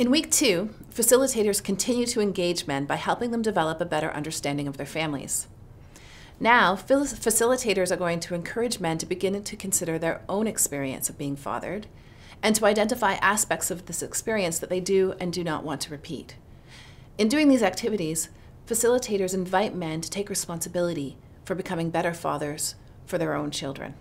In week 2, facilitators continue to engage men by helping them develop a better understanding of their families. Now, facilitators are going to encourage men to begin to consider their own experience of being fathered and to identify aspects of this experience that they do and do not want to repeat. In doing these activities, facilitators invite men to take responsibility for becoming better fathers for their own children.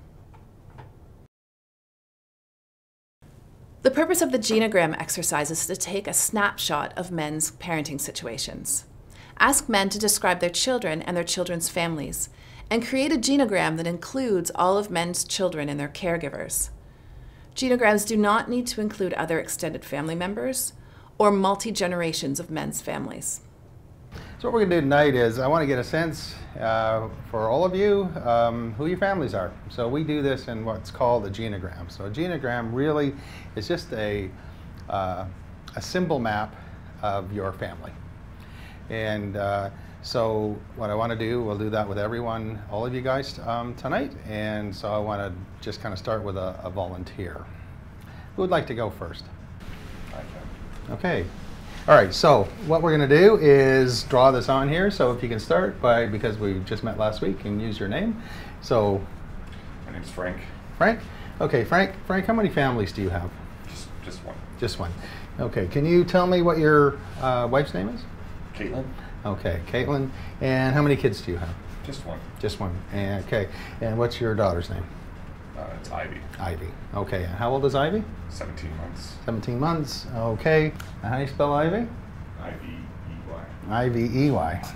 The purpose of the genogram exercise is to take a snapshot of men's parenting situations. Ask men to describe their children and their children's families, and create a genogram that includes all of men's children and their caregivers. Genograms do not need to include other extended family members or multi-generations of men's families. So what we're going to do tonight is I want to get a sense for all of you who your families are. So we do this in what's called a genogram. So a genogram really is just a symbol map of your family. And so what I want to do, we'll do that with everyone, all of you guys tonight. And so I want to just kind of start with a volunteer. Who would like to go first? I can. Okay. All right, so what we're going to do is draw this on here. So if you can start by, because we just met last week, and use your name. So, my name's Frank. Frank? Okay, Frank, how many families do you have? Just one. Just one. Okay, can you tell me what your wife's name is? Caitlin. Okay, Caitlin. And how many kids do you have? Just one. Just one. And, okay, and what's your daughter's name? It's Ivy. Ivy. Okay, and how old is Ivy? 17 months. 17 months. Okay. And how do you spell Ivy? I-V-E-Y. I-V-E-Y.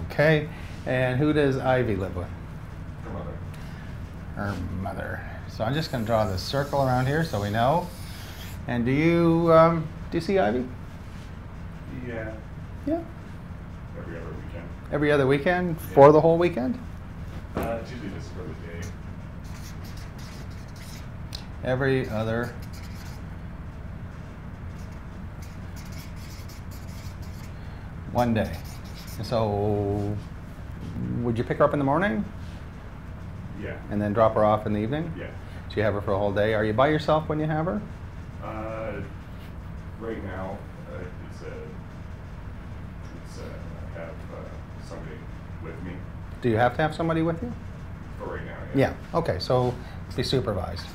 Okay. And who does Ivy live with? Her mother. Her mother. So I'm just going to draw this circle around here so we know. And do you see Ivy? Yeah. Yeah. Every other weekend. Every other weekend? Yeah. For the whole weekend? It's usually just for the day. Every other one day. So would you pick her up in the morning? Yeah. And then drop her off in the evening? Yeah. So you have her for a whole day. Are you by yourself when you have her? Right now, I have somebody with me. Do you have to have somebody with you? For right now, yeah. Yeah. Okay, so be supervised.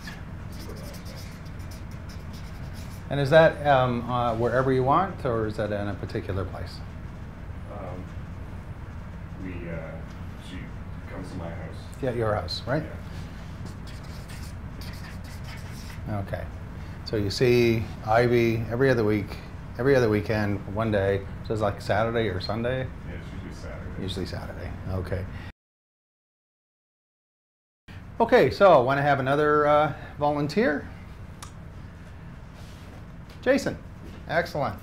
And is that wherever you want, or is that in a particular place? She comes to my house. Yeah, your house, right? Yeah. Okay. So you see Ivy every other week, every other weekend, one day. So it's like Saturday or Sunday? Yeah, it's usually Saturday. Usually Saturday. Okay. Okay, so I want to have another volunteer. Jason. Excellent.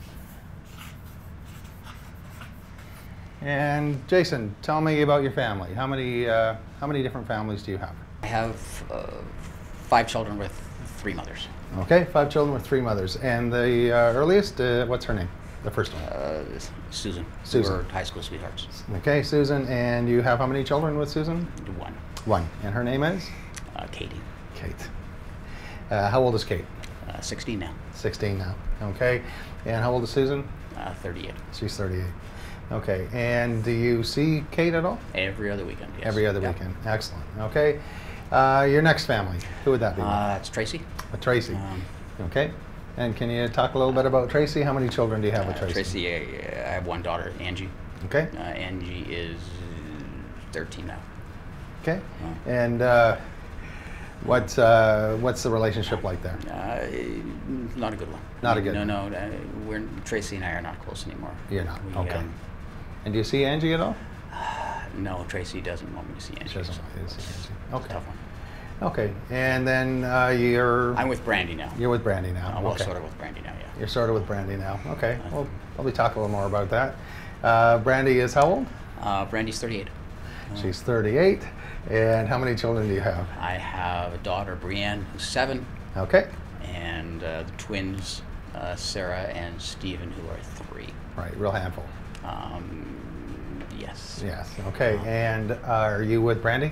And Jason, tell me about your family. How many different families do you have? I have 5 children with 3 mothers. Okay, 5 children with 3 mothers. And the earliest, what's her name? The first one? Susan. Susan. We're high school sweethearts. Okay, Susan. And you have how many children with Susan? 1. 1. And her name is? Katie. Kate. How old is Kate? 16 now. 16 now. Okay. And how old is Susan? 38. She's 38. Okay. And do you see Kate at all? Every other weekend, yes. Every other weekend. Excellent. Okay. Your next family, who would that be? It's Tracy. Tracy. Okay. And can you talk a little bit about Tracy? How many children do you have with Tracy? Tracy, I have 1 daughter, Angie. Okay. Angie is 13 now. Okay. And what's the relationship like there? Not a good one. Not a good one. No, Tracy and I are not close anymore. You're not. Okay. And do you see Angie at all? No, Tracy doesn't want me to see Angie. She doesn't want you to see Angie. Okay. Tough one. Okay. And then you're... I'm with Brandy now. You're with Brandy now. Well, okay. sort of with Brandy now, yeah. You're sort of with Brandy now. Okay. We'll probably talk a little more about that. Brandy is how old? Brandy's 38. She's 38. And how many children do you have? I have a daughter, Brienne, who's 7. Okay. And the twins, Sarah and Stephen, who are 3. Right, real handful. Yes. Yes, okay. And are you with Brandy?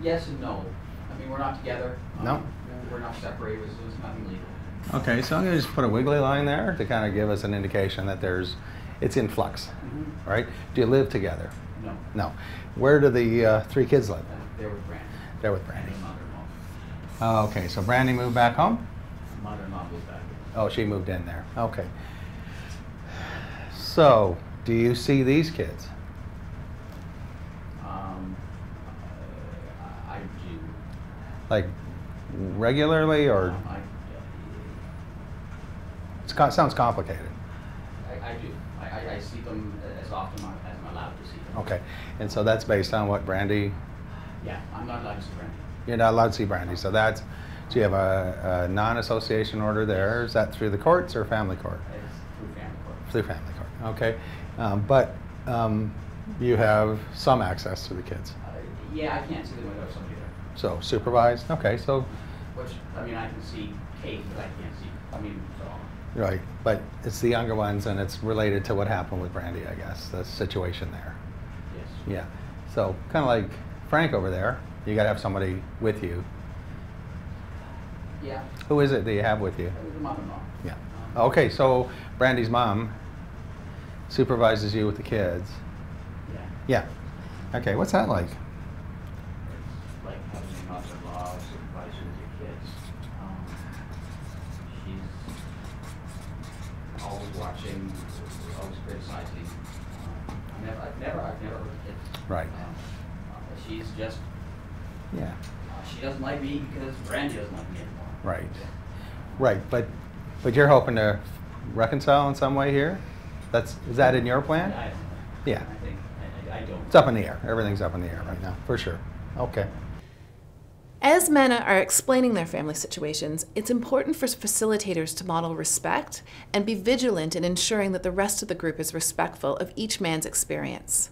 Yes and no. I mean, we're not together. No? We're not separated. It was nothing legal. Okay, so I'm going to just put a wiggly line there to kind of give us an indication that it's in flux, right? Do you live together? No. No. Where do the 3 kids live? They're with Brandy. They're with Brandy. And mother-in-law. Okay, so Brandy moved back home? Mother-in-law moved back. Oh, she moved in there. Okay. So, do you see these kids? I do. Like regularly, or sounds complicated. I do. I see them as often as I'm allowed to see them. Okay, and so that's based on what Brandy? Yeah, I'm not allowed to see Brandy. You're not allowed to see Brandy, so so you have a non-association order there. Is that through the courts or family court? It's through family court. Through family court, okay. But you have some access to the kids. Yeah, I can't see them without somebody there. So supervised, okay, so. Which, I mean, I can see Kate, but I can't see, so. Right, but it's the younger ones, and it's related to what happened with Brandy, I guess, the situation there. Yes. Yeah, so kind of like Frank over there, you got to have somebody with you. Yeah. Who is it that you have with you? The mother-in-law. Yeah. Okay, so Brandy's mom supervises you with the kids. Yeah. Yeah. Okay, what's that like? It's like having a mother-in-law supervising your kids. She's always watching, always criticizing. I've never heard kids. Right. She's just, Yeah. she doesn't like me because Brandy doesn't like me anymore. Right. Right, but you're hoping to reconcile in some way here? Is that in your plan? I don't know. Yeah. I think, I don't. It's up in the air. Everything's up in the air right now, for sure. Okay. As men are explaining their family situations, it's important for facilitators to model respect and be vigilant in ensuring that the rest of the group is respectful of each man's experience.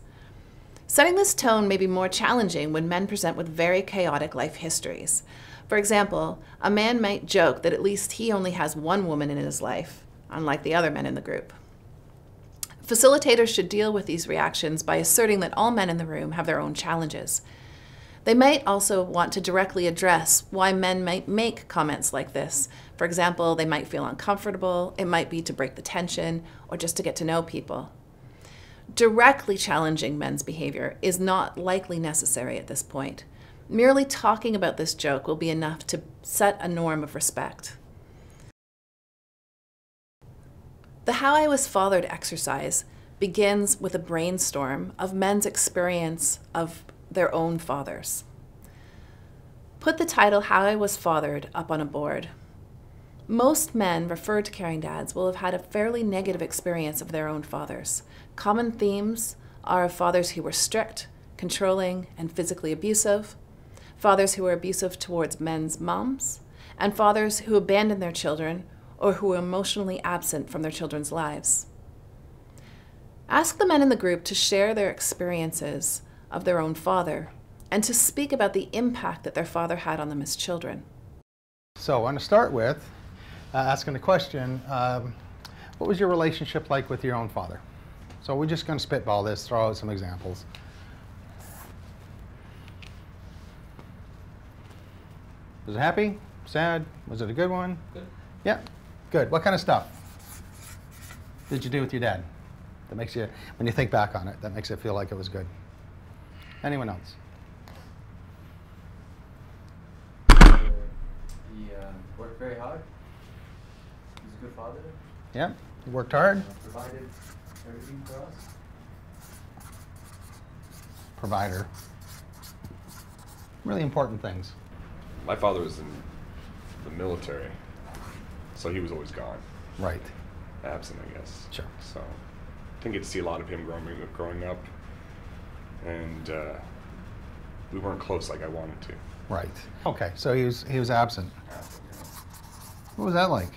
Setting this tone may be more challenging when men present with very chaotic life histories. For example, a man might joke that at least he only has one woman in his life, unlike the other men in the group. Facilitators should deal with these reactions by asserting that all men in the room have their own challenges. They might also want to directly address why men might make comments like this. For example, they might feel uncomfortable, it might be to break the tension, or just to get to know people. Directly challenging men's behavior is not likely necessary at this point. Merely talking about this joke will be enough to set a norm of respect. The How I Was Fathered exercise begins with a brainstorm of men's experience of their own fathers. Put the title How I Was Fathered up on a board. Most men referred to caring dads will have had a fairly negative experience of their own fathers. Common themes are of fathers who were strict, controlling, and physically abusive, fathers who were abusive towards men's moms, and fathers who abandoned their children or who were emotionally absent from their children's lives. Ask the men in the group to share their experiences of their own father and to speak about the impact that their father had on them as children. So I want to start with asking the question, what was your relationship like with your own father? So we're just going to spitball this, throw out some examples. Was it happy? Sad? Was it a good one? Good. Yeah, good. What kind of stuff did you do with your dad that makes you, when you think back on it, that makes it feel like it was good? Anyone else? He worked very hard. He's a good father. Yeah, you worked hard? Provided everything for us. Provider. Really important things. My father was in the military, so he was always gone, Right. absent, I guess. Sure. So didn't get to see a lot of him growing up, and we weren't close like I wanted to. Right. Okay, so he was absent. What was that like?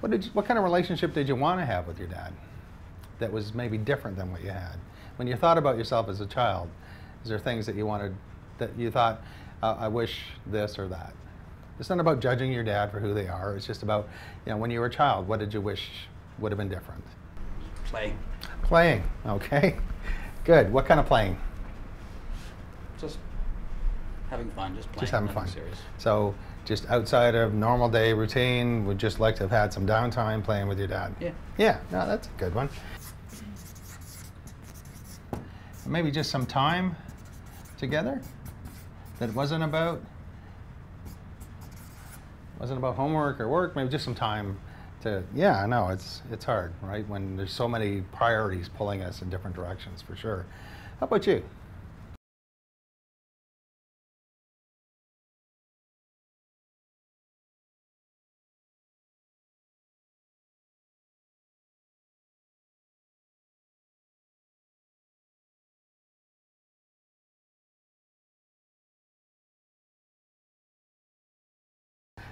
What kind of relationship did you want to have with your dad that was maybe different than what you had? When you thought about yourself as a child, is there things that you wanted, that you thought, I wish this or that? It's not about judging your dad for who they are. It's just about, when you were a child, what did you wish would have been different? Playing. Playing, okay. Good. What kind of playing? Just having fun, just playing. Just having nothing fun. Serious. So just outside of normal day routine, would just like to have had some downtime playing with your dad? Yeah. Yeah, no, that's a good one. Maybe just some time together that wasn't about homework or work, maybe just some time to, yeah, I know, it's hard, right? When there's so many priorities pulling us in different directions, for sure. How about you?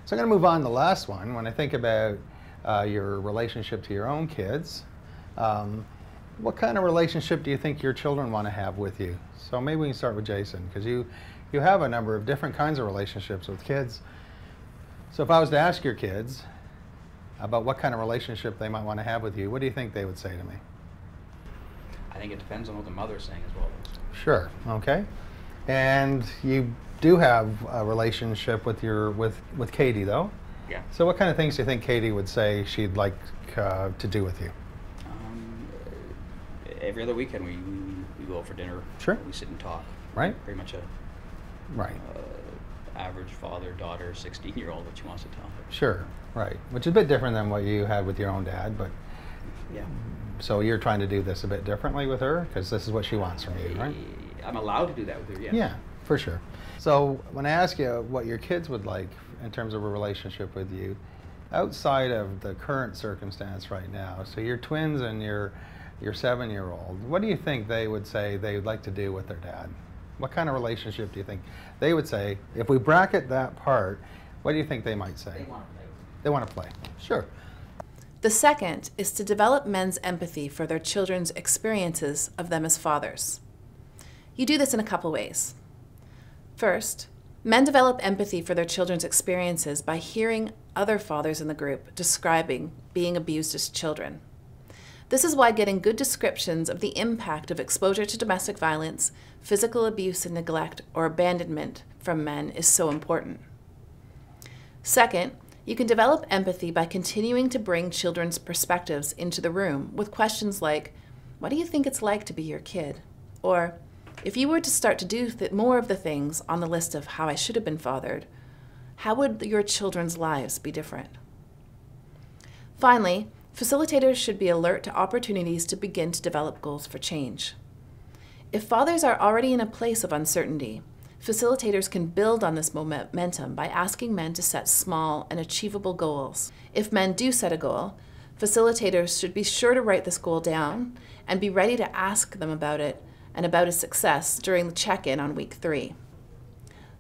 So I'm going to move on to the last one. When I think about your relationship to your own kids, what kind of relationship do you think your children want to have with you? So maybe we can start with Jason, because you have a number of different kinds of relationships with kids. So if I was to ask your kids about what kind of relationship they might want to have with you, what do you think they would say to me? I think it depends on what the mother's saying as well. Sure. Okay. And you do have a relationship with with Katie, though. Yeah. So what kind of things do you think Katie would say she'd like to do with you? Every other weekend we go out for dinner. Sure. We sit and talk. Right. Pretty much a Right. average father-daughter, 16-year-old that she wants to tell. Sure. Right. Which is a bit different than what you had with your own dad, but Yeah. so you're trying to do this a bit differently with her, because this is what she wants from you, right? I'm allowed to do that with her, yes. Yeah, for sure. So when I ask you what your kids would like in terms of a relationship with you, outside of the current circumstance right now, so your twins and your 7-year-old, what do you think they would say they would like to do with their dad? What kind of relationship do you think they would say? If we bracket that part, what do you think they might say? They want to play. They want to play. Sure. The second is to develop men's empathy for their children's experiences of them as fathers. You do this in a couple ways. First, men develop empathy for their children's experiences by hearing other fathers in the group describing being abused as children. This is why getting good descriptions of the impact of exposure to domestic violence, physical abuse and neglect, or abandonment from men is so important. Second, you can develop empathy by continuing to bring children's perspectives into the room with questions like, what do you think it's like to be your kid? Or, if you were to start to do more of the things on the list of how I should have been fathered, how would your children's lives be different? Finally, facilitators should be alert to opportunities to begin to develop goals for change. If fathers are already in a place of uncertainty, facilitators can build on this momentum by asking men to set small and achievable goals. If men do set a goal, facilitators should be sure to write this goal down and be ready to ask them about it and about its success during the check-in on week 3.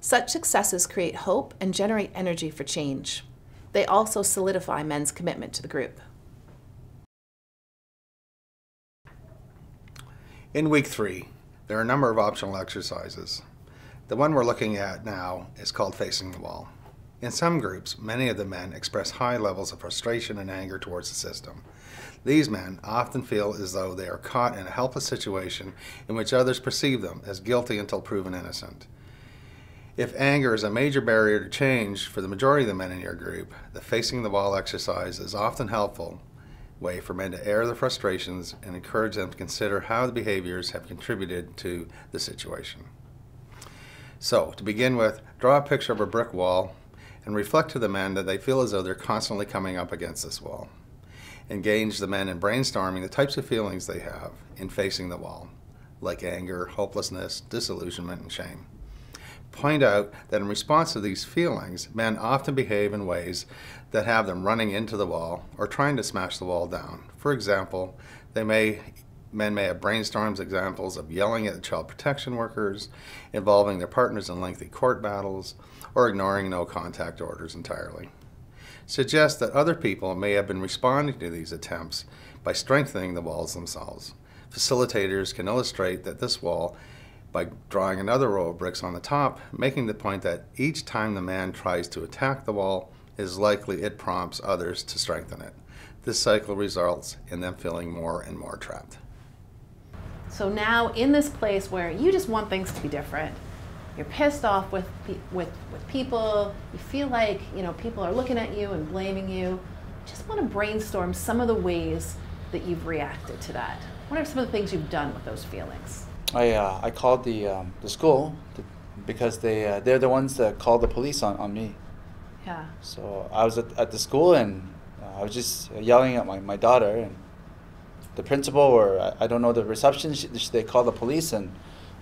Such successes create hope and generate energy for change. They also solidify men's commitment to the group. In week 3, there are a number of optional exercises. The one we're looking at now is called Facing the Wall. In some groups, many of the men express high levels of frustration and anger towards the system. These men often feel as though they are caught in a helpless situation in which others perceive them as guilty until proven innocent. If anger is a major barrier to change for the majority of the men in your group, the Facing the Wall exercise is often a helpful way for men to air their frustrations and encourage them to consider how the behaviors have contributed to the situation. So, to begin with, draw a picture of a brick wall and reflect to the men that they feel as though they're constantly coming up against this wall. Engage the men in brainstorming the types of feelings they have in facing the wall, like anger, hopelessness, disillusionment, and shame. Point out that in response to these feelings, men often behave in ways that have them running into the wall or trying to smash the wall down. For example, men may have brainstormed examples of yelling at child protection workers, involving their partners in lengthy court battles, or ignoring no contact orders entirely. Suggest that other people may have been responding to these attempts by strengthening the walls themselves. Facilitators can illustrate that this wall by drawing another row of bricks on the top, making the point that each time the man tries to attack the wall, it is likely it prompts others to strengthen it. This cycle results in them feeling more and more trapped. So now, in this place where you just want things to be different, you're pissed off with people, you feel like, you know, people are looking at you and blaming you. Just want to brainstorm some of the ways that you've reacted to that. What are some of the things you've done with those feelings? I called the school because they're the ones that called the police on me. Yeah. So I was at the school and I was just yelling at my daughter, and the principal, or I don't know, the receptionist, they called the police, and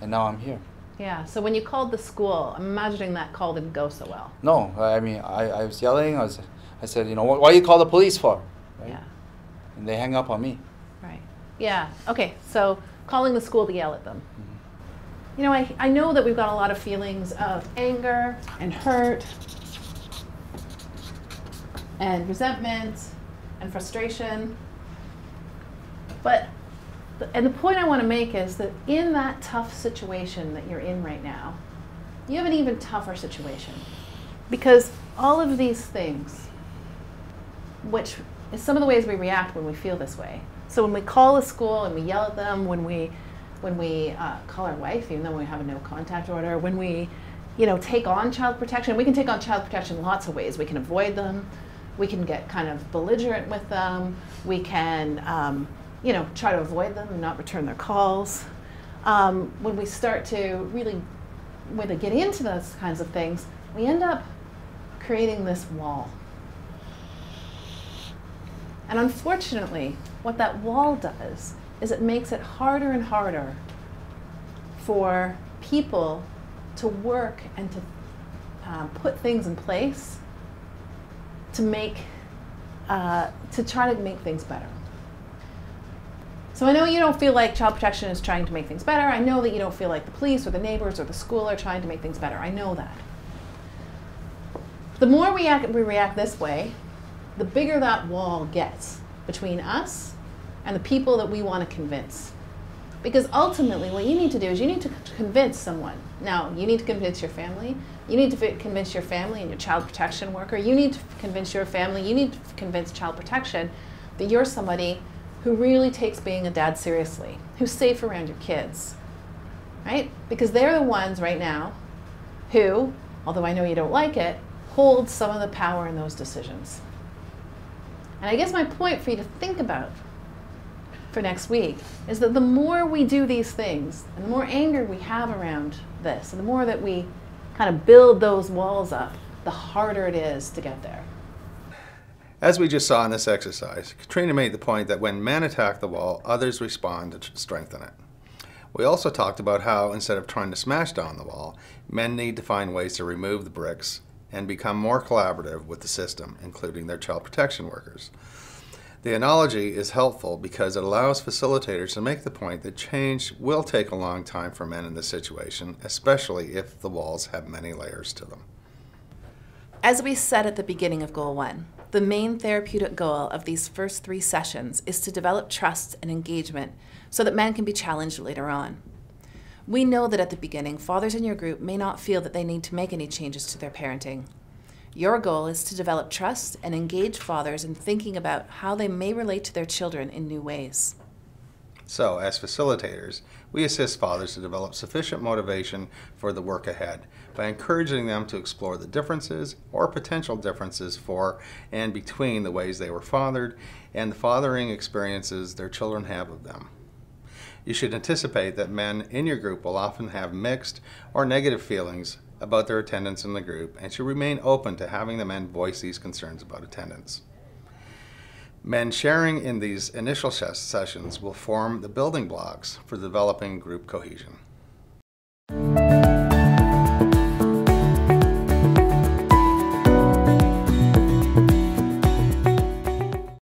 now I'm here. Yeah, so when you called the school, I'm imagining that call didn't go so well. No, I mean, I was yelling, I said, you know, why you call the police for? Right? Yeah. And they hang up on me. Right. Yeah, okay, so calling the school to yell at them. Mm-hmm. You know, I know that we've got a lot of feelings of anger and hurt and resentment and frustration. And the point I want to make is that in that tough situation that you're in right now, you have an even tougher situation. Because all of these things, which is some of the ways we react when we feel this way. So when we call a school and we yell at them, when we call our wife, even though we have a no contact order, when we, you know, take on child protection, we can take on child protection in lots of ways. We can avoid them. We can get kind of belligerent with them. We can, you know, try to avoid them and not return their calls. When we start to really get into those kinds of things, we end up creating this wall. And unfortunately, what that wall does is it makes it harder and harder for people to work and to put things in place to try to make things better. So I know you don't feel like child protection is trying to make things better. I know that you don't feel like the police or the neighbors or the school are trying to make things better. I know that. The more we react this way, the bigger that wall gets between us and the people that we want to convince. Because ultimately what you need to do is you need to convince someone. Now, you need to convince your family. You need to convince your family and your child protection worker. You need to convince your family. You need to convince child protection that you're somebody who really takes being a dad seriously, who's safe around your kids, right? Because they're the ones right now who, although I know you don't like it, hold some of the power in those decisions. And I guess my point for you to think about for next week is that the more we do these things, and the more anger we have around this, and the more that we kind of build those walls up, the harder it is to get there. As we just saw in this exercise, Katrina made the point that when men attack the wall, others respond to strengthen it. We also talked about how, instead of trying to smash down the wall, men need to find ways to remove the bricks and become more collaborative with the system, including their child protection workers. The analogy is helpful because it allows facilitators to make the point that change will take a long time for men in this situation, especially if the walls have many layers to them. As we said at the beginning of Goal 1, the main therapeutic goal of these first 3 sessions is to develop trust and engagement so that men can be challenged later on. We know that at the beginning, fathers in your group may not feel that they need to make any changes to their parenting. Your goal is to develop trust and engage fathers in thinking about how they may relate to their children in new ways. So, as facilitators, we assist fathers to develop sufficient motivation for the work ahead by encouraging them to explore the differences or potential differences for and between the ways they were fathered and the fathering experiences their children have of them. You should anticipate that men in your group will often have mixed or negative feelings about their attendance in the group and should remain open to having the men voice these concerns about attendance. Men sharing in these initial sessions will form the building blocks for developing group cohesion.